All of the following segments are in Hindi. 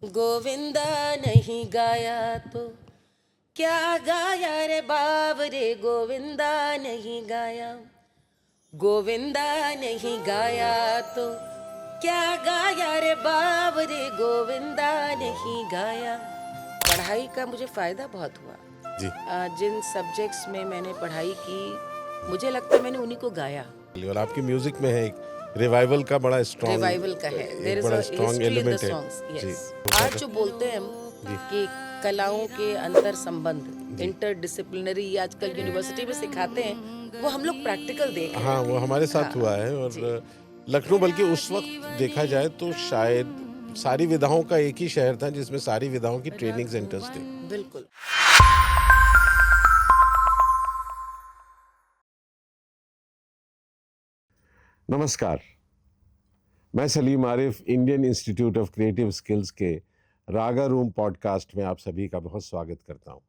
गोविंदा नहीं गाया तो क्या गाया रे बावरे, गोविंदा नहीं गाया। गोविंदा नहीं गाया तो क्या गाया रे बावरे, गोविंदा नहीं गाया। पढ़ाई का मुझे फ़ायदा बहुत हुआ जी। जिन सब्जेक्ट्स में मैंने पढ़ाई की, मुझे लगता है मैंने उन्हीं को गाया। और आपकी म्यूजिक में है एक रिवाइवल का बड़ा स्ट्रॉन्ग, रिवाइवल का है, देयर एक इज बड़ा a strong history in the element है। सॉन्ग्स। जी। यस, आज जो बोलते हैं हम जी। कि कलाओं के अंतर संबंध, जी। इंटर डिसिप्लिनरी, आजकल यूनिवर्सिटी में सिखाते हैं, वो हम लोग प्रैक्टिकल देख रहे हाँ, हैं। वो हमारे साथ हाँ हुआ है। जी, और लखनऊ बल्कि उस वक्त देखा जाए तो शायद सारी विधाओं का एक ही शहर था जिसमें सारी विधाओं की ट्रेनिंग सेंटर्स थे। बिल्कुल। नमस्कार, मैं Salim Arif, Indian institute of creative skills के रागा रूम पॉडकास्ट में आप सभी का बहुत स्वागत करता हूं।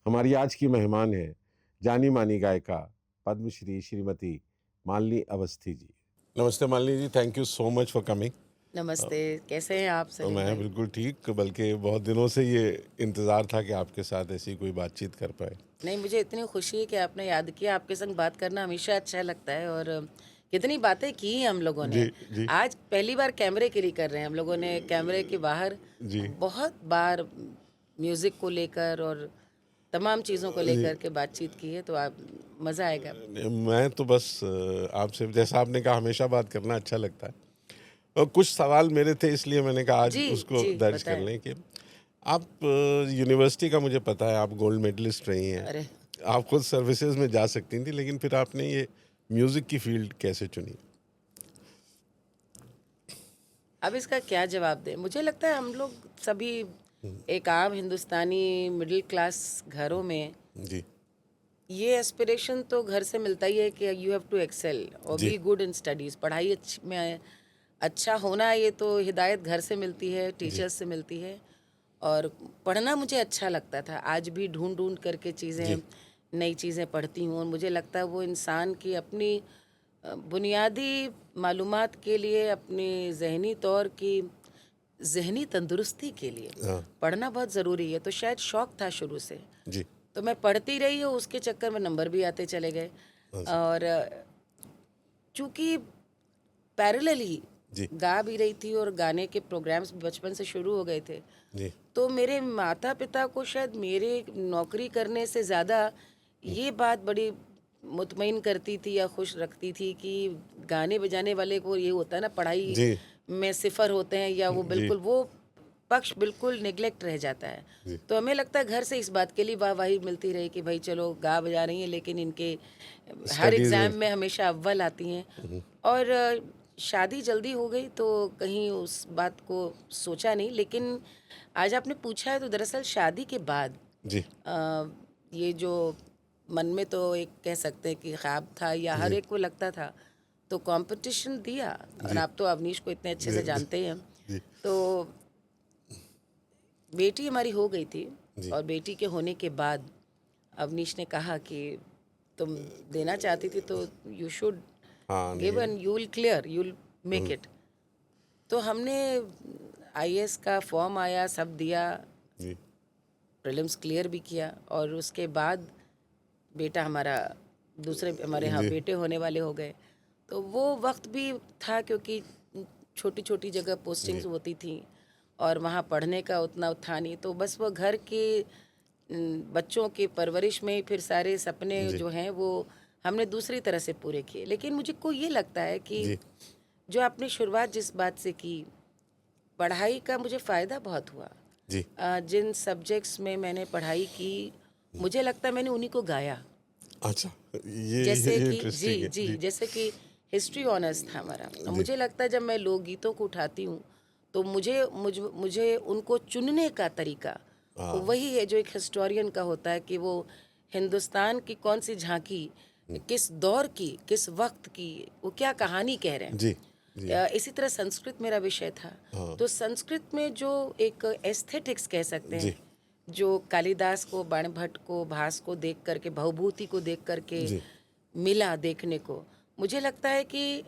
हमारी आज की मेहमान है जानी मानी गायिका पद्मश्री श्रीमती मालिनी अवस्थी जी। नमस्ते Malini ji, thank you so much for coming. नमस्ते, कैसे हैं आप सलीम मैं भाई? बिल्कुल ठीक, बल्कि बहुत दिनों से ये इंतज़ार था कि आपके साथ ऐसी कोई बातचीत कर पाए। नहीं, मुझे इतनी खुशी है कि आपने याद किया। आपके संग बात करना हमेशा अच्छा लगता है और कितनी बातें की हैं हम लोगों जी। ने। जी। आज पहली बार कैमरे के लिए कर रहे हैं हम लोगों ने, कैमरे के बाहर जी। बहुत बार म्यूज़िक को लेकर और तमाम चीज़ों को जी। लेकर के बातचीत की है, तो आप मज़ा आएगा। मैं तो बस आपसे, जैसा आपने कहा, हमेशा बात करना अच्छा लगता है। और कुछ सवाल मेरे थे, इसलिए मैंने कहा आज जी, उसको जी, दर्ज कर बताएँ। लें कि आप यूनिवर्सिटी का, मुझे पता है आप गोल्ड मेडलिस्ट रही हैं, अरे! आप खुद सर्विसेज में जा सकती थी, लेकिन फिर आपने ये म्यूज़िक की फील्ड कैसे चुनी? अब इसका क्या जवाब दें? मुझे लगता है हम लोग सभी एक आम हिंदुस्तानी मिडिल क्लास घरों में जी। ये एस्पिरेशन तो घर से मिलता ही है कि यू हैव टू एक्सेल और जी। Be good in studies. पढ़ाई में अच्छा होना, ये तो हिदायत घर से मिलती है, जी। टीचर्स से मिलती है। और पढ़ना मुझे अच्छा लगता था, आज भी ढूंढ ढूंढ करके जी। चीज़ें, नई चीज़ें पढ़ती हूँ और मुझे लगता है वो इंसान की अपनी बुनियादी मालूमात के लिए, अपनी जहनी तौर की जहनी तंदुरुस्ती के लिए हाँ। पढ़ना बहुत ज़रूरी है। तो शायद शौक़ था शुरू से, जी। तो मैं पढ़ती रही हूँ, उसके चक्कर में नंबर भी आते चले गए। हाँ जी। और चूँकि पैरेलल ही जी। गा भी रही थी और गाने के प्रोग्राम्स भी बचपन से शुरू हो गए थे, जी। तो मेरे माता पिता को शायद मेरे नौकरी करने से ज़्यादा ये बात बड़ी मुतमईन करती थी या खुश रखती थी कि गाने बजाने वाले को ये होता है ना, पढ़ाई जी। में सिफ़र होते हैं या वो जी। बिल्कुल, वो पक्ष बिल्कुल नेग्लेक्ट रह जाता है। जी। तो हमें लगता है घर से इस बात के लिए वाहवाही मिलती रही कि भाई चलो गा बजा रही हैं, लेकिन इनके हर स्टडीज एग्ज़ाम में। में हमेशा अव्वल आती हैं। और शादी जल्दी हो गई तो कहीं उस बात को सोचा नहीं। लेकिन आज आपने पूछा है तो दरअसल शादी के बाद जी। ये जो मन में तो एक कह सकते हैं कि ख्वाब था या हर जी। एक को लगता था, तो कंपटीशन दिया। और जी। आप तो अवनीश को इतने अच्छे से जी। जानते हैं। जी। तो बेटी हमारी हो गई थी जी। और बेटी के होने के बाद अवनीश ने कहा कि तुम देना चाहती थी तो यू शुड हाँ। गिव नहीं। And you will clear, you will make it. तो हमने आईएएस का फॉर्म आया, सब दिया, जी। प्रीलिम्स क्लियर भी किया और उसके बाद बेटा हमारा, दूसरे हमारे यहाँ जी। बेटे होने वाले हो गए। तो वो वक्त भी था क्योंकि छोटी छोटी जगह जी। पोस्टिंग्स होती थी और वहाँ पढ़ने का उतना था नहीं, तो बस वो घर के बच्चों की परवरिश में ही फिर सारे सपने जी। जो हैं वो हमने दूसरी तरह से पूरे किए। लेकिन मुझे को ये लगता है कि जी। जो आपने शुरुआत जिस बात से की, पढ़ाई का मुझे फ़ायदा बहुत हुआ। जी। जिन सब्जेक्ट्स में मैंने पढ़ाई की, मुझे लगता है मैंने उन्हीं को गाया। अच्छा, ये जैसे ये कि इंटरेस्टिंग जी, है। जी, जी। जैसे कि हिस्ट्री ऑनर्स था हमारा। और जी। मुझे लगता है जब मैं लोकगीतों को उठाती हूँ, तो मुझे उनको चुनने का तरीका हाँ। वही है जो एक हिस्टोरियन का होता है कि वो हिंदुस्तान की कौन सी झांकी, किस दौर की, किस वक्त की, वो क्या कहानी कह रहे हैं। जी। जी। इसी तरह संस्कृत मेरा विषय था। हाँ। तो संस्कृत में जो एक एस्थेटिक्स कह सकते जी। हैं, जो कालिदास को, बाणभट्ट को, भास को देख करके, भवभूति को देख करके जी। मिला देखने को, मुझे लगता है कि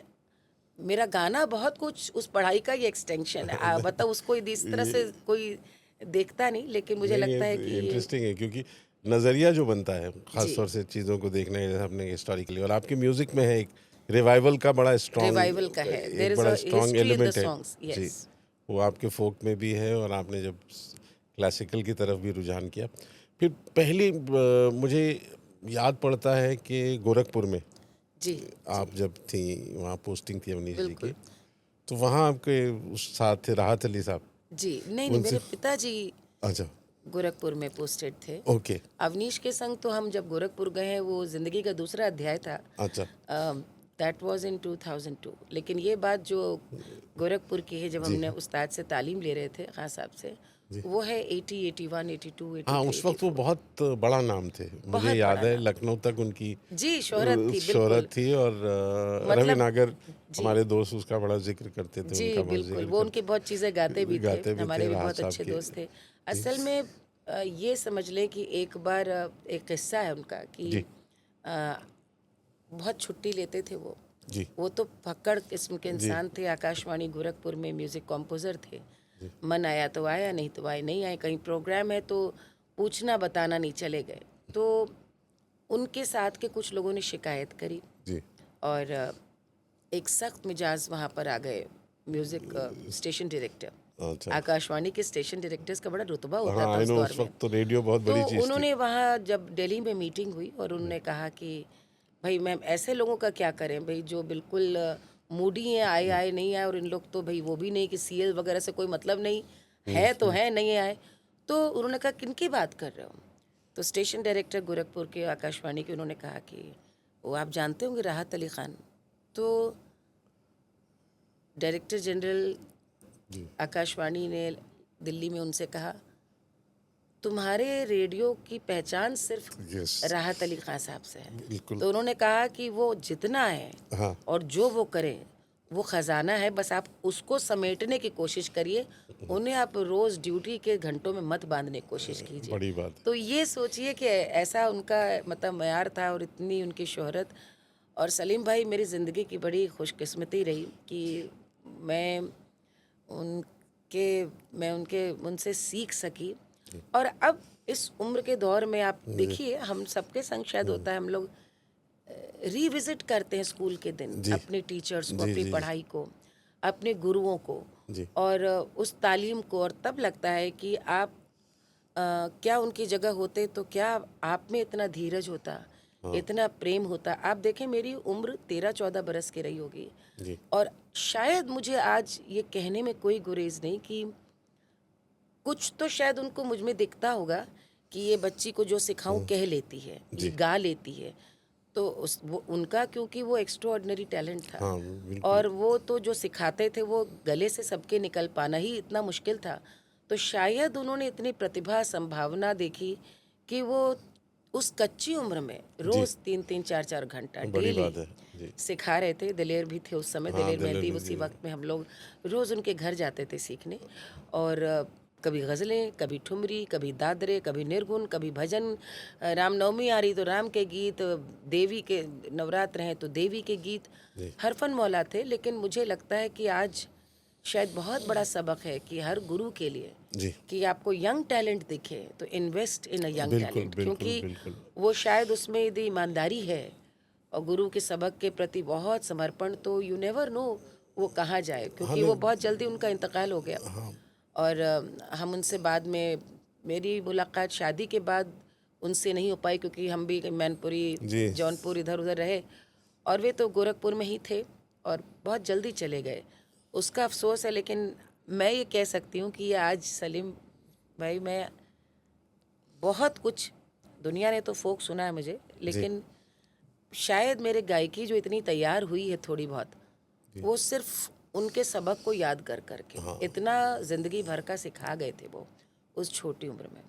मेरा गाना बहुत कुछ उस पढ़ाई का ही एक्सटेंशन है। मतलब उसको इस तरह से कोई देखता नहीं, लेकिन मुझे नहीं, लगता है ये कि इंटरेस्टिंग है क्योंकि नज़रिया जो बनता है खास जी, तौर से चीज़ों को देखने जैसे आपने हिस्टोरिकली, और आपके म्यूज़िक में है एक रिवाइवल का बड़ा रिवाइवल का स्ट्रॉन्ग, है। देयर एक इज़ बड़ा a strong history in the element है। सॉन्ग्स। जी, यस। वो आपके फोक में भी है और आपने जब क्लासिकल की तरफ भी रुझान किया। फिर पहली मुझे याद पड़ता है कि गोरखपुर में जी, जी, आप जब थी, वहाँ पोस्टिंग थी अवनीश जी की, बिल्कुल। तो वहाँ आपके उस साथ थे राहत अली साहब, जी, नहीं, उनसे। मेरे पिताजी अच्छा। गोरखपुर में पोस्टेड थे। ओके। अवनीश के संग तो हम जब गोरखपुर गए हैं, वो ज़िंदगी का दूसरा अध्याय था। अच्छा। That was in 2002। लेकिन ये बात जो गोरखपुर की है, जब जी। हमने उस्ताद से तालीम ले रहे थे, खान साहब से, जी। वो है 80, 81, 82, हाँ, 83, उस वक्त वो 84। बहुत बड़ा नाम थे, मुझे बहुत याद बड़ा है नाम। लखनऊ तक उनकी जी, शोहरत थी, शोहरत बिल्कुल। थी, और रवि मतलब नागर जी, हमारे दोस्त उसका बड़ा जिक्र करते थे, जी, उनका बहुत बिल्कुल। जिक्र वो उनकी करते, बहुत चीज़ें गाते भी थे, गाते भी हमारे थे भी राहत बहुत साहब अच्छे के। दोस्त थे। जी। असल में ये समझ लें कि एक बार एक किस्सा है उनका कि जी। अ, बहुत छुट्टी लेते थे वो। जी। वो तो फक्कड़ किस्म के जी। इंसान थे। आकाशवाणी गोरखपुर में म्यूज़िक कंपोज़र थे। जी। मन आया तो आया, नहीं तो आए, नहीं आए। कहीं प्रोग्राम है तो पूछना बताना नहीं, चले गए। तो उनके साथ के कुछ लोगों ने शिकायत करी जी। और एक सख्त मिजाज वहाँ पर आ गए। म्यूज़िक स्टेशन डायरेक्टर, अच्छा। आकाशवाणी के स्टेशन डायरेक्टर्स का बड़ा रुतबा होता हाँ, था आई उस नो, दौर उस में। वक्त तो रेडियो बहुत तो बड़ी चीज़ थी। उन्होंने वहाँ जब दिल्ली में मीटिंग हुई और उन्होंने कहा कि भाई मैम, ऐसे लोगों का क्या करें भाई, जो बिल्कुल मूडी हैं, आए आए नहीं आए, और इन लोग तो भाई वो भी नहीं कि सीएल वगैरह से कोई मतलब नहीं है, तो है, नहीं आए। तो उन्होंने कहा किनकी बात कर रहे हो? तो स्टेशन डायरेक्टर गोरखपुर के आकाशवाणी के, उन्होंने कहा कि वो आप जानते होंगे राहत अली खान। तो डायरेक्टर जनरल जी। आकाशवाणी ने दिल्ली में उनसे कहा, तुम्हारे रेडियो की पहचान सिर्फ यस। राहत अली खान साहब से है। बिल्कुल। तो उन्होंने कहा कि वो जितना है हाँ। और जो वो करें, वो ख़जाना है, बस आप उसको समेटने की कोशिश करिए। उन्हें आप रोज़ ड्यूटी के घंटों में मत बांधने की कोशिश कीजिए। बड़ी बात। तो ये सोचिए कि ऐसा उनका मतलब मयार था और इतनी उनकी शोहरत। और सलीम भाई, मेरी ज़िंदगी की बड़ी खुशकिस्मती रही कि मैं उनके मैं उनके उनसे सीख सकी। और अब इस उम्र के दौर में आप देखिए, हम सबके संग शायद होता है, हम लोग रिविजिट करते हैं स्कूल के दिन, जी। अपने टीचर्स को, जी। अपनी जी। पढ़ाई को, अपने गुरुओं को, जी। और उस तालीम को, और तब लगता है कि आप क्या उनकी जगह होते तो क्या आप में इतना धीरज होता, इतना प्रेम होता। आप देखें, मेरी उम्र 13-14 बरस की रही होगी, जी। और शायद मुझे आज ये कहने में कोई गुरेज नहीं कि कुछ तो शायद उनको मुझ में दिखता होगा कि ये बच्ची को जो सिखाऊं कह लेती है, ये जी। गा लेती है। तो वो उनका, क्योंकि वो एक्स्ट्रा ऑर्डिनरी टैलेंट था, हाँ, बिल्कुल। और वो तो जो सिखाते थे वो गले से सबके निकल पाना ही इतना मुश्किल था। तो शायद उन्होंने इतनी प्रतिभा, संभावना देखी कि वो उस कच्ची उम्र में जी। रोज़ 3-3, 4-4 घंटा बड़ी डेली बात है। जी। सिखा रहे थे। दिलेर भी थे उस समय, हाँ, दिलेर दिल्ली मेहंदी, में उसी जी। वक्त में हम लोग रोज़ उनके घर जाते थे सीखने। और कभी गज़लें, कभी ठुमरी, कभी दादरे, कभी निर्गुण, कभी भजन। रामनवमी आ रही तो राम के गीत, देवी के नवरात्र हैं तो देवी के गीत, जी। हर फन मौला थे। लेकिन मुझे लगता है कि आज शायद बहुत बड़ा सबक है कि हर गुरु के लिए, जी। कि आपको यंग टैलेंट दिखे तो इन्वेस्ट इन अ यंग बिल्कुल, टैलेंट, बिल्कुल, क्योंकि बिल्कुल। वो शायद उसमें यदि ईमानदारी है और गुरु के सबक के प्रति बहुत समर्पण, तो यू नेवर नो वो कहाँ जाए, हाँ, क्योंकि वो नहीं। बहुत जल्दी उनका इंतकाल हो गया। हाँ। और हम उनसे बाद में, मेरी मुलाकात शादी के बाद उनसे नहीं हो पाई, क्योंकि हम भी मैनपुरी, जी। जौनपुर, इधर उधर रहे, और वे तो गोरखपुर में ही थे और बहुत जल्दी चले गए। उसका अफसोस है। लेकिन मैं ये कह सकती हूँ कि ये आज सलीम भाई, मैं बहुत कुछ, दुनिया ने तो फोक सुना है मुझे, जी। लेकिन शायद मेरे गायकी जो इतनी तैयार हुई है थोड़ी बहुत, वो सिर्फ उनके सबक को याद कर करके, इतना ज़िंदगी भर का सिखा गए थे वो उस छोटी उम्र में।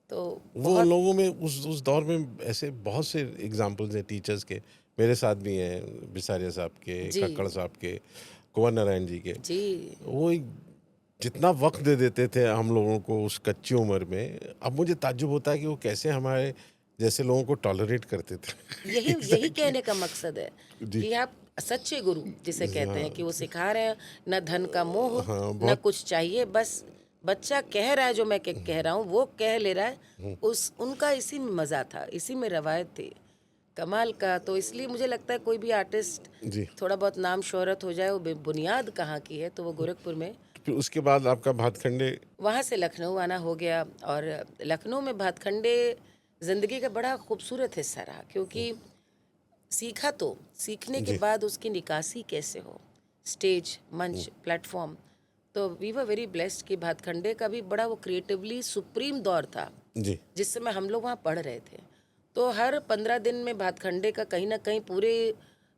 तो वो बहुत लोगों में उस दौर में ऐसे बहुत से एग्जाम्पल्स हैं टीचर्स के, मेरे साथ भी हैं, बिसारिया साहब के, जी, कक्कड़ साहब के, कुंवर नारायण जी के। जी, वो जितना वक्त दे देते थे हम लोगों को उस कच्ची उम्र में, अब मुझे ताज्जुब होता है कि वो कैसे हमारे जैसे लोगों को टॉलरेट करते थे। यही यही एग्जैक्टली। कहने का मकसद है जी। कि आप सच्चे गुरु जिसे कहते हैं कि वो सिखा रहे हैं, न धन का मोह, हाँ, न बहुत कुछ चाहिए, बस बच्चा कह रहा है जो मैं कह रहा हूँ वो कह ले रहा है, उस उनका इसी में मज़ा था, इसी में रवायत थी कमाल का। तो इसलिए मुझे लगता है कोई भी आर्टिस्ट जी। थोड़ा बहुत नाम शोहरत हो जाए, वो बुनियाद कहाँ की है तो वो गोरखपुर में। फिर उसके बाद आपका भातखंडे। वहाँ से लखनऊ आना हो गया, और लखनऊ में भातखंडे ज़िंदगी का बड़ा खूबसूरत हिस्सा रहा, क्योंकि सीखा तो सीखने के जी बाद उसकी निकासी कैसे हो, स्टेज, मंच, प्लेटफॉर्म। तो वी वर वेरी ब्लेस्ड कि भातखंडे का भी बड़ा वो क्रिएटिवली सुप्रीम दौर था, जी जिस समय हम लोग वहाँ पढ़ रहे थे। तो हर 15 दिन में भातखंडे का कहीं ना कहीं पूरे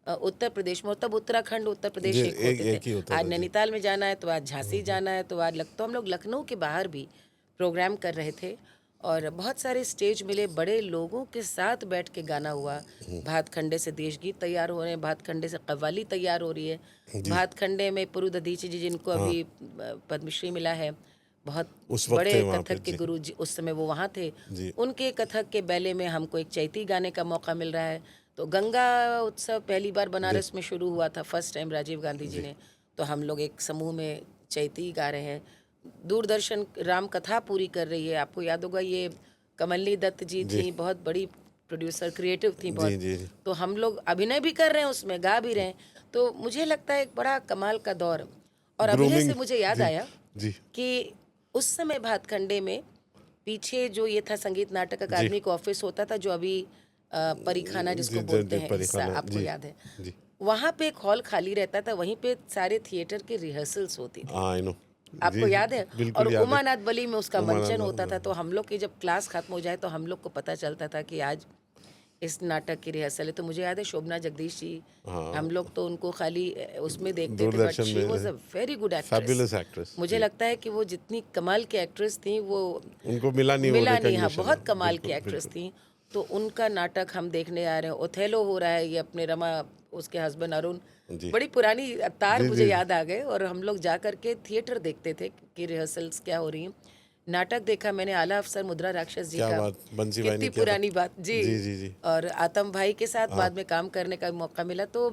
उत्तर प्रदेश में, तब उत्तराखंड उत्तर प्रदेश जी, एक होते एक ही थे। होता आज था जी। नैनीताल में जाना है तो आज झांसी जाना है, तो आज तो हम लोग लखनऊ के बाहर भी प्रोग्राम कर रहे थे, और बहुत सारे स्टेज मिले, बड़े लोगों के साथ बैठ के गाना हुआ। भातखंडे से देशगीत तैयार हो रहे हैं, भातखंडे से कव्वाली तैयार हो रही है, जी भातखंडे में पुरु दधीची जी जिनको हाँ, अभी पद्मश्री मिला है, बहुत उस वक्त थे बड़े वहाँ पे कथक के जी। गुरु जी, उस समय वो वहाँ थे। जी उनके कथक के बैले में हमको एक चैती गाने का मौका मिल रहा है। तो गंगा उत्सव पहली बार बनारस में शुरू हुआ था, फर्स्ट टाइम राजीव गांधी जी ने। तो हम लोग एक समूह में चैती गा रहे हैं। दूरदर्शन राम कथा पूरी कर रही है, आपको याद होगा ये कमलनी दत्त जी जी थी, बहुत बड़ी प्रोड्यूसर, क्रिएटिव थी जी बहुत। जी जी तो हम लोग अभिनय भी कर रहे हैं उसमें, गा भी रहे हैं। तो मुझे लगता है एक बड़ा कमाल का दौर। और अभिनय ग्रूमिंग से मुझे याद जी आया जी कि उस समय भातखंडे में पीछे जो ये था, संगीत नाटक जी अकादमी का ऑफिस होता था, जो अभी परिखाना जी जिसको जी बोलते जी हैं, हिस्सा, परिखाना आपको जी याद है। जी। वहाँ पे एक हॉल खाली रहता था, वहीं पे सारे थिएटर की रिहर्सल्स होती थी, आई नो जी आपको याद है। और बिल्कुल याद है। उमानाथ बली में उसका मंचन होता था। तो उमानंद हम लोग की जब क्लास खत्म हो जाए तो हम लोग को पता चलता था कि आज इस नाटक की रिहर्सल है। तो मुझे याद है शोभना जगदीश जी, हम हाँ लोग तो उनको खाली उसमें देखते थे, बट दूरदर्शन शी वॉज में a very good actress. Fabulous actress मुझे जी। लगता है कि वो जितनी कमाल की एक्ट्रेस थी, वो उनको मिला नहीं वो मिला नहीं, हाँ, रिकग्निशन। बहुत कमाल की बिल्कुल एक्ट्रेस बिल्कुल थी। तो उनका नाटक हम देखने आ रहे हैं, ओथेलो हो रहा है, ये अपने रमा, उसके हस्बैंड अरुण, जी बड़ी पुरानी तार जी मुझे जी। याद आ गए। और हम लोग जा कर के थिएटर देखते थे कि रिहर्सल्स क्या हो रही हैं। नाटक देखा मैंने आला अफसर मुद्रा राक्षस जी क्या का, बात, बंसी भाई कितनी ने किया था। पुरानी बात जी। जी जी जी और आतम भाई के साथ हाँ बाद में काम करने का मौका मिला। तो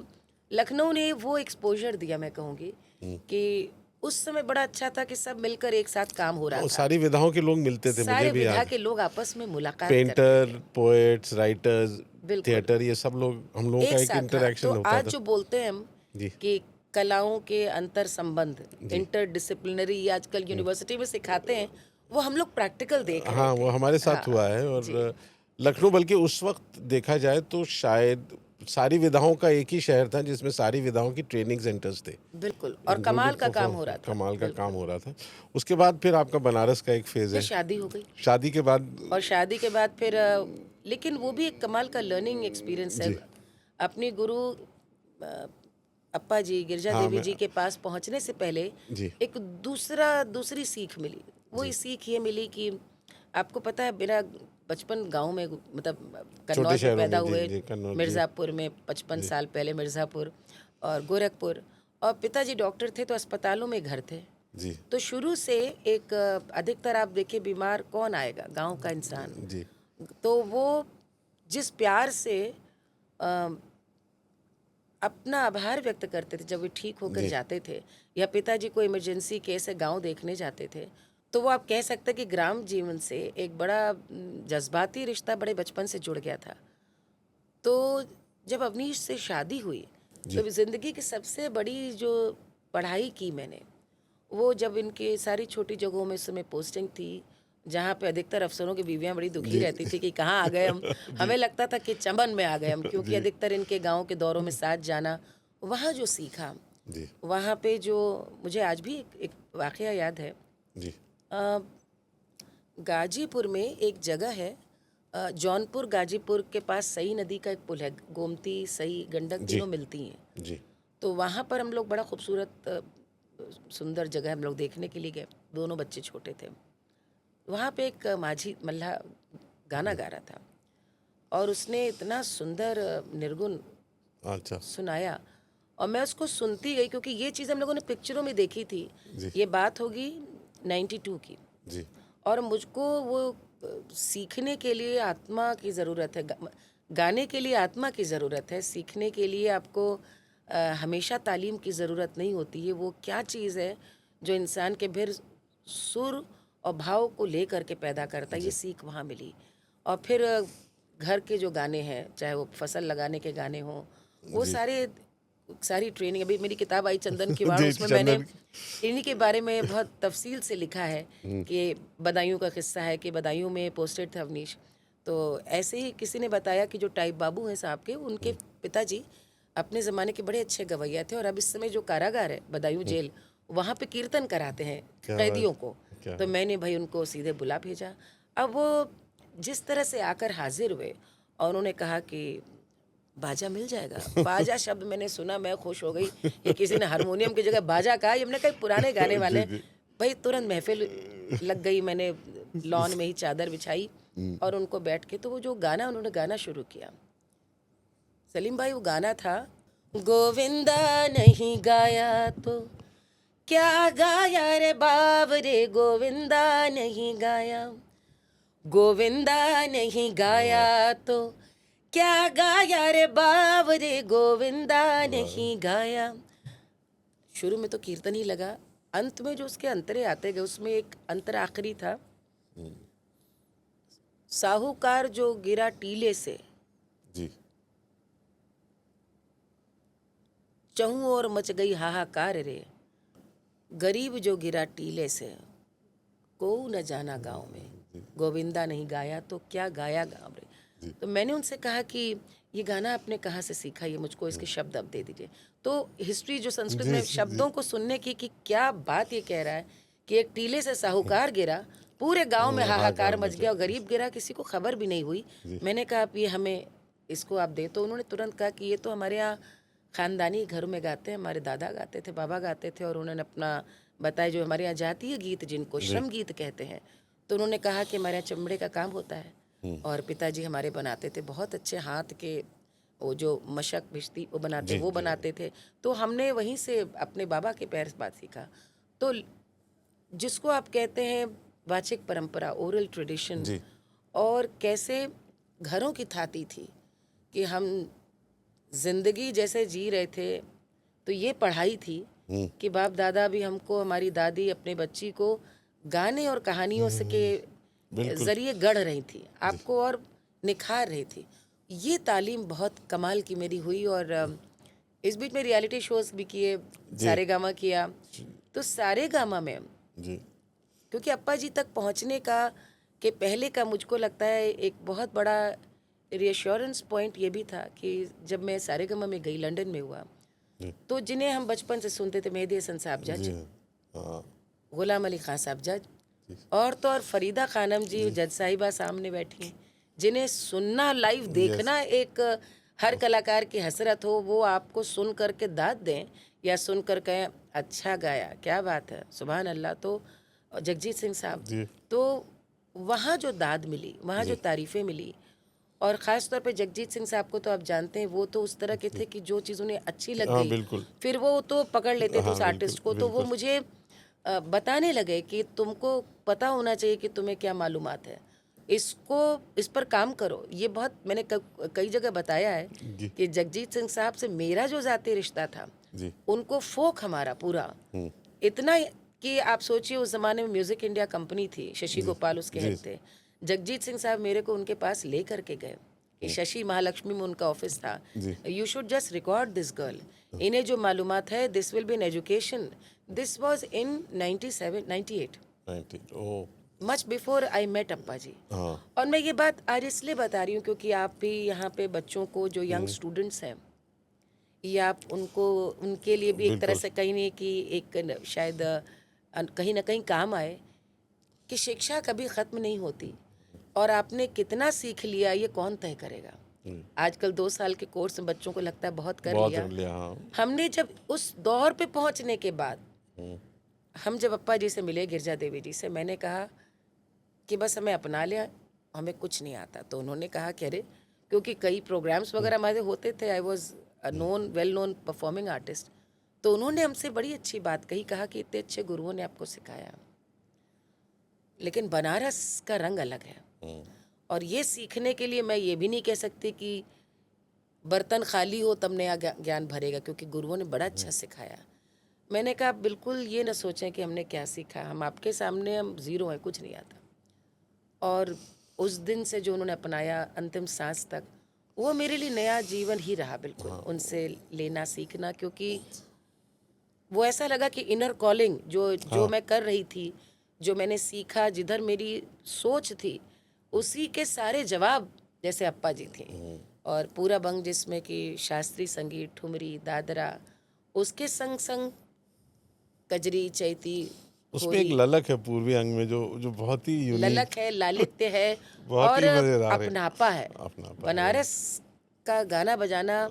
लखनऊ ने वो एक्सपोजर दिया, मैं कहूँगी कि उस समय बड़ा अच्छा था कि सब मिलकर एक साथ काम हो रहा वो था, सारी विधाओं के लोग मिलते थे, मुझे सारे भी विधा याद। के लोग आपस में मुलाकात करते थे। पेंटर, पोएट्स, राइटर्स, बिल्कुल थिएटर, ये सब लोग, हम लोगों का एक एक साथ, हाँ। तो इंटरेक्शन होता आज था। जो बोलते हैं हम जी कि कलाओं के अंतर संबंध, जी इंटरडिसिप्लिनरी, ये आजकल यूनिवर्सिटी में सिखाते हैं, वो हम लोग प्रैक्टिकल देख रहे हाँ थे। वो हमारे साथ हाँ हुआ है। जी, और लखनऊ, बल्कि उस वक्त देखा जाए तो शायद सारी विधाओं का एक ही शहर था जिसमें सारी विधाओं की ट्रेनिंग सेंटर्स थे, बिल्कुल। और कमाल इंक्लूडिंग का काम हो रहा था, कमाल का काम बिल्कुल। हो रहा था। उसके बाद फिर आपका बनारस का एक फेज फिर है, शादी हो गई, शादी के बाद। और शादी के बाद फिर लेकिन वो भी एक कमाल का लर्निंग एक्सपीरियंस है। जी अपनी गुरु अप्पा जी, गिरजा हाँ देवी मैं जी के पास पहुंचने से पहले जी एक दूसरी सीख मिली। वो जी सीख ये मिली कि आपको पता है, मेरा बचपन गांव में, मतलब छोटे कन्नौज में शहरों पैदा में जी हुए, जी कन्नौज जी मिर्ज़ापुर में 55 जी साल पहले, मिर्ज़ापुर और गोरखपुर। और पिताजी डॉक्टर थे तो अस्पतालों में घर थे। जी तो शुरू से एक अधिकतर आप देखिए बीमार कौन आएगा, गांव का इंसान। जी तो वो जिस प्यार से अ, अपना आभार व्यक्त करते थे जब वे ठीक होकर जी जाते थे, या पिताजी को इमरजेंसी केस है गांव देखने जाते थे, तो वो आप कह सकते हैं कि ग्राम जीवन से एक बड़ा जज्बाती रिश्ता बड़े बचपन से जुड़ गया था। तो जब अवनीश से शादी हुई, जी तो ज़िंदगी की सबसे बड़ी जो पढ़ाई की मैंने, वो जब इनके सारी छोटी जगहों में उस समय पोस्टिंग थी, जहाँ पे अधिकतर अफसरों की बीवियाँ बड़ी दुखी जी रहती थी कि कहाँ आ गए हम। जी हमें लगता था कि चमन में आ गए हम, क्योंकि जी अधिकतर इनके गांव के दौरों में साथ जाना। वहाँ जो सीखा, जी वहाँ पे जो मुझे आज भी एक वाक़या याद है। जी अ, गाजीपुर में एक जगह है, जौनपुर गाजीपुर के पास सई नदी का एक पुल है, गोमती सई गंडक जी तीनों मिलती हैं। जी तो वहाँ पर हम लोग, बड़ा खूबसूरत सुंदर जगह हम लोग देखने के लिए गए, दोनों बच्चे छोटे थे। वहाँ पे एक माझी मल्लाह गाना गा रहा था, और उसने इतना सुंदर निर्गुण अच्छा सुनाया, और मैं उसको सुनती गई, क्योंकि ये चीज़ हम लोगों ने पिक्चरों में देखी थी। जी ये बात होगी 92 की, जी और मुझको वो सीखने के लिए आत्मा की ज़रूरत है, गाने के लिए आत्मा की ज़रूरत है, सीखने के लिए आपको हमेशा तालीम की ज़रूरत नहीं होती है। वो क्या चीज़ है जो इंसान के फिर सुर और भाव को ले करके पैदा करता है, ये सीख वहाँ मिली। और फिर घर के जो गाने हैं, चाहे वो फसल लगाने के गाने हों, वो सारी ट्रेनिंग, अभी मेरी किताब आई चंदन की वाड़, उसमें मैंने इन्हीं के बारे में बहुत तफसील से लिखा है कि बदायूं का किस्सा है कि बदायूं में पोस्टेड थे अवनीश। तो ऐसे ही किसी ने बताया कि जो टाइप बाबू हैं साहब के, उनके पिताजी अपने ज़माने के बड़े अच्छे गवैया थे, और अब इस समय जो कारागार है बदायूं जेल, वहाँ पे कीर्तन कराते हैं कैदियों को। तो मैंने भाई उनको सीधे बुला भेजा। अब वो जिस तरह से आकर हाजिर हुए और उन्होंने कहा कि बाजा मिल जाएगा। बाजा शब्द मैंने सुना, मैं खुश हो गई। ये किसी ने हारमोनियम की जगह बाजा कहा, ये हमने कहा पुराने गाने वाले। भाई तुरंत महफिल लग गई। मैंने लॉन में ही चादर बिछाई और उनको बैठ के, तो वो जो गाना उन्होंने गाना शुरू किया, सलीम भाई, वो गाना था, गोविंदा नहीं गाया तो क्या गाया रे बावरे, गोविंदा नहीं गाया, गोविंदा नहीं गाया तो क्या गाया रे बावरे, गोविंदा नहीं गाया। शुरू में तो कीर्तन ही लगा, अंत में जो उसके अंतरे आते गए, उसमें एक अंतर आखिरी था, साहूकार जो गिरा टीले से, जी, चहूं और मच गई हाहाकार रे, गरीब जो गिरा टीले से, को न जाना गांव में, गोविंदा नहीं गाया तो क्या गाया गाँव रे। तो मैंने उनसे कहा कि ये गाना आपने कहाँ से सीखा, ये मुझको इसके शब्द अब दे दीजिए। तो हिस्ट्री जो संस्कृत में शब्दों को सुनने की कि क्या बात ये कह रहा है कि एक टीले से साहूकार गिरा, पूरे गांव में हाहाकार मच गया, और गरीब गिरा, किसी को खबर भी नहीं हुई। मैंने कहा आप ये हमें इसको आप दे। तो उन्होंने तुरंत कहा कि ये तो हमारे यहाँ ख़ानदानी घरों में गाते हैं, हमारे दादा गाते थे, बाबा गाते थे, और उन्होंने अपना बताया जो हमारे यहाँ जातीय गीत जिनको श्रम गीत कहते हैं। तो उन्होंने कहा कि हमारे यहाँ चमड़े का काम होता है, और पिताजी हमारे बनाते थे बहुत अच्छे हाथ के, वो जो मशक भिश्ती वो बनाते, वो बनाते थे। तो हमने वहीं से अपने बाबा के पैर से बात सीखा। तो जिसको आप कहते हैं वाचिक परंपरा, ओरल ट्रेडिशन, और कैसे घरों की थाती थी कि हम जिंदगी जैसे जी रहे थे। तो ये पढ़ाई थी कि बाप दादा भी हमको, हमारी दादी अपने बच्ची को गाने और कहानियों से के जरिए गढ़ रही थी, आपको और निखार रही थी। ये तालीम बहुत कमाल की मेरी हुई। और इस बीच में रियलिटी शोज भी किए, सारेगामा किया। तो सारेगामा में क्योंकि अप्पा जी तक पहुंचने का के पहले का मुझको लगता है एक बहुत बड़ा रिएश्योरेंस पॉइंट ये भी था कि जब मैं सारेगामा में गई, लंदन में हुआ, तो जिन्हें हम बचपन से सुनते थे, मेहदी हसन साहब जज, गुलाम अली खान साहब जज, और तो और फरीदा खानम जी जज साहिबा सामने बैठी, जिन्हें सुनना, लाइव देखना एक हर कलाकार की हसरत हो। वो आपको सुन करके दाद दें या सुन कर कहें अच्छा गाया, क्या बात है, सुभान अल्लाह। तो जगजीत सिंह साहब, तो वहाँ जो दाद मिली, वहाँ जो तारीफ़ें मिली, और ख़ास तौर पे जगजीत सिंह साहब को तो आप जानते हैं, वो तो उस तरह के थे कि जो चीज़ उन्हें अच्छी लग गई फिर वो तो पकड़ लेते थे उस आर्टिस्ट को। तो वो मुझे बताने लगे कि तुमको पता होना चाहिए कि तुम्हें क्या मालूमात है, इसको, इस पर काम करो। ये बहुत मैंने कई जगह बताया है कि जगजीत सिंह साहब से मेरा जो ज़ाती रिश्ता था, उनको फोक हमारा पूरा इतना कि आप सोचिए उस ज़माने में म्यूज़िक इंडिया कंपनी थी, शशि गोपाल उसके हेड थे। जगजीत सिंह साहब मेरे को उनके पास ले करके गए कि शशि महालक्ष्मी में उनका ऑफिस था, you should just record this girl, इन्हें जो मालूमात है, this will be an education. This was in 97 98, much before I met Appa ji. और मैं ये बात आज इसलिए बता रही हूँ क्योंकि आप भी यहाँ पे बच्चों को, जो यंग स्टूडेंट्स हैं, या आप उनको, उनके लिए भी एक तरह से कहीं नहीं कि एक शायद कहीं ना कहीं काम आए कि शिक्षा कभी ख़त्म नहीं होती, और आपने कितना सीख लिया ये कौन तय करेगा। आजकल 2 साल के कोर्स में बच्चों को लगता है बहुत कर लिया। हमने जब उस दौर पे पहुंचने के बाद, हम जब अप्पा जी से मिले, गिरजा देवी जी से, मैंने कहा कि बस हमें अपना लिया, हमें कुछ नहीं आता। तो उन्होंने कहा कि अरे, क्योंकि कई प्रोग्राम्स वगैरह हमारे होते थे, I was known, well known performing artist. तो उन्होंने हमसे बड़ी अच्छी बात कही, कहा कि इतने अच्छे गुरुओं ने आपको सिखाया, लेकिन बनारस का रंग अलग है। और ये सीखने के लिए मैं ये भी नहीं कह सकती कि बर्तन खाली हो तब नया ज्ञान भरेगा, क्योंकि गुरुओं ने बड़ा अच्छा सिखाया। मैंने कहा बिल्कुल ये ना सोचें कि हमने क्या सीखा, हम आपके सामने हम ज़ीरो हैं, कुछ नहीं आता। और उस दिन से जो उन्होंने अपनाया अंतिम सांस तक, वो मेरे लिए नया जीवन ही रहा। बिल्कुल उनसे लेना सीखना, क्योंकि वो ऐसा लगा कि इनर कॉलिंग जो मैं कर रही थी, जो मैंने सीखा, जिधर मेरी सोच थी, उसी के सारे जवाब जैसे अप्पा जी थे। और पूरा बंग जिसमें कि शास्त्रीय संगीत, ठुमरी, दादरा, उसके संग संग कजरी, चैती, उसमें एक होरी, ललक है पूर्वी अंग में जो जो बहुत ही यूनिक, ललक है, लालित्य है बहुत और ही मजेदार है। अपनापा है। अपनापन है। बनारस का गाना बजाना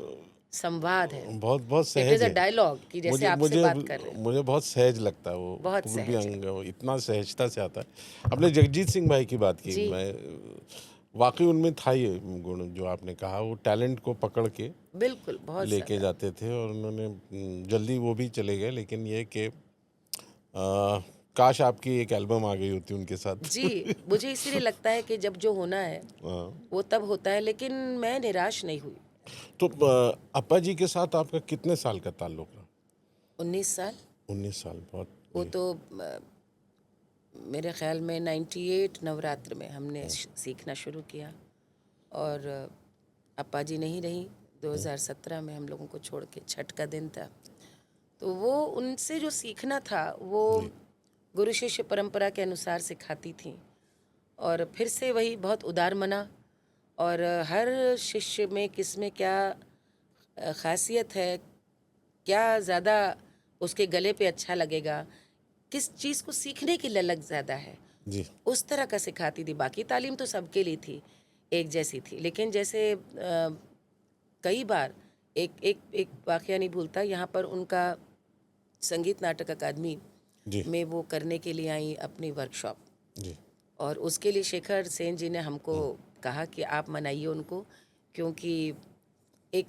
संवाद है, बहुत बहुत इट सहज इज़ अ है। डायलॉग कि जैसे मुझे आपसे मुझे बात कर रहे हैं। मुझे बहुत सहज लगता है वो बहुत पूर्वी सहज है। अंग, वो इतना सहजता से आता है। आपने जगजीत सिंह भाई की बात की, जी। मैं वाकई उनमें था ये गुण जो आपने कहा, वो टैलेंट को पकड़ के बिल्कुल, बहुत लेके ज़्यादा। जाते थे। और उन्होंने जल्दी वो भी चले गए, लेकिन ये कि काश आपकी एक एल्बम आ गई होती उनके साथ। जी, मुझे इसीलिए लगता है कि जब जो होना है हाँ। वो तब होता है, लेकिन मैं निराश नहीं हुई। तो अप्पा जी के साथ आपका कितने साल का ताल्लुक रहा? 19 साल। 19 साल, बहुत। वो तो मेरे ख्याल में 98 नवरात्र में हमने सीखना शुरू किया, और अप्पा जी नहीं रही 2017 में, हम लोगों को छोड़ के, छठ का दिन था। तो वो उनसे जो सीखना था वो गुरु शिष्य परंपरा के अनुसार सिखाती थी, और फिर से वही बहुत उदार मना, और हर शिष्य में किस में क्या खासियत है, क्या ज़्यादा उसके गले पे अच्छा लगेगा, किस चीज़ को सीखने की ललक ज़्यादा है, जी। उस तरह का सिखाती थी। बाकी तालीम तो सबके लिए थी, एक जैसी थी। लेकिन जैसे कई बार एक एक एक वाक़या नहीं भूलता, यहाँ पर उनका संगीत नाटक अकादमी जी। में वो करने के लिए आई अपनी वर्कशॉप, जी। और उसके लिए शेखर सेन जी ने हमको कहा कि आप मनाइए उनको, क्योंकि एक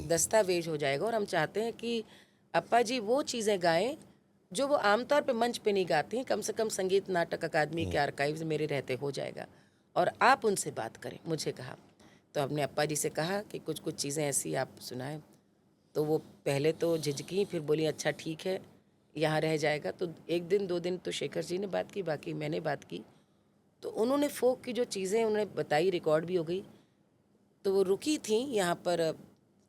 दस्तावेज हो जाएगा, और हम चाहते हैं कि अप्पा जी वो चीज़ें गाएं जो वो आमतौर पे मंच पे नहीं गाती हैं। कम से कम संगीत नाटक अकादमी के आर्काइव्स मेरे रहते हो जाएगा, और आप उनसे बात करें, मुझे कहा। तो हमने अप्पा जी से कहा कि कुछ कुछ चीज़ें ऐसी आप सुनाएं। तो वो पहले तो झिझकी, फिर बोली अच्छा ठीक है, यहाँ रह जाएगा। तो एक दिन 2 दिन तो शेखर जी ने बात की, बाकी मैंने बात की। तो उन्होंने फोक की जो चीज़ें उन्होंने बताई, रिकॉर्ड भी हो गई। तो वो रुकी थी यहाँ पर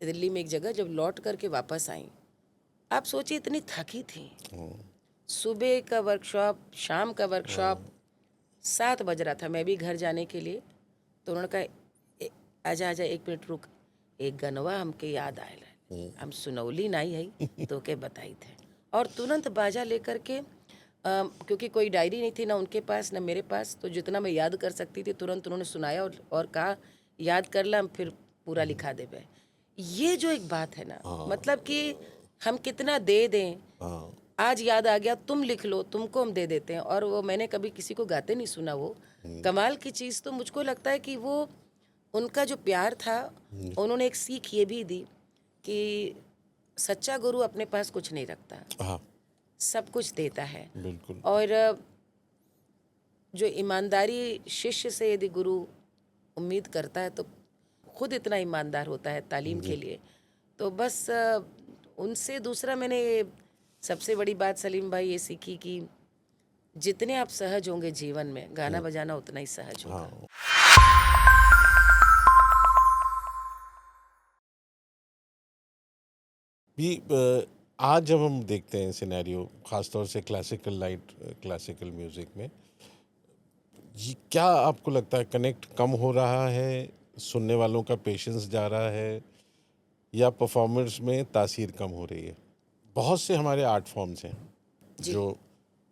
दिल्ली में एक जगह, जब लौट करके वापस आई, आप सोचिए इतनी थकी थी। सुबह का वर्कशॉप, शाम का वर्कशॉप, 7 बज रहा था, मैं भी घर जाने के लिए। तो उन्होंने कहा आजा आजा, 1 मिनट रुक, एक गनवा हमके याद आयल है, हम सुनौली नहीं है तो के बताई थे। और तुरंत बाजा लेकर के, क्योंकि कोई डायरी नहीं थी ना उनके पास ना मेरे पास, तो जितना मैं याद कर सकती थी तुरंत उन्होंने सुनाया, और कहा याद कर ला, हम फिर पूरा लिखा देवे। ये जो एक बात है ना, मतलब कि हम कितना दे दें, आज याद आ गया, तुम लिख लो, तुमको हम दे देते हैं। और वो मैंने कभी किसी को गाते नहीं सुना। वो कमाल की चीज़ तो मुझको लगता है कि वो उनका जो प्यार था, उन्होंने एक सीख ये भी दी कि सच्चा गुरु अपने पास कुछ नहीं रखता, हाँ, सब कुछ देता है। बिल्कुल। और जो ईमानदारी शिष्य से यदि गुरु उम्मीद करता है, तो खुद इतना ईमानदार होता है तालीम के लिए। तो बस उनसे दूसरा मैंने सबसे बड़ी बात सलीम भाई ये सीखी कि जितने आप सहज होंगे जीवन में, गाना बजाना उतना ही सहज होगा। हाँ। आज जब हम देखते हैं सिनेरियो, ख़ासतौर से क्लासिकल म्यूज़िक में, ये क्या आपको लगता है कनेक्ट कम हो रहा है, सुनने वालों का पेशेंस जा रहा है, या परफॉर्मर्स में तासीर कम हो रही है? बहुत से हमारे आर्ट फॉर्म्स हैं जी जो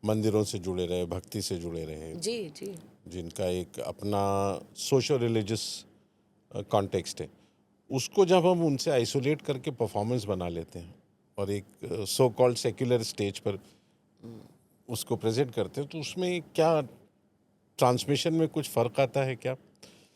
मंदिरों से जुड़े रहे, भक्ति से जुड़े रहे, जी जी जिनका एक अपना सोशो रिलीजियस कॉन्टेक्स्ट है। उसको जब हम उनसे आइसोलेट करके परफॉर्मेंस बना लेते हैं और एक सो कॉल्ड सेक्युलर स्टेज पर उसको प्रेजेंट करते हैं, तो उसमें क्या ट्रांसमिशन में कुछ फ़र्क आता है क्या?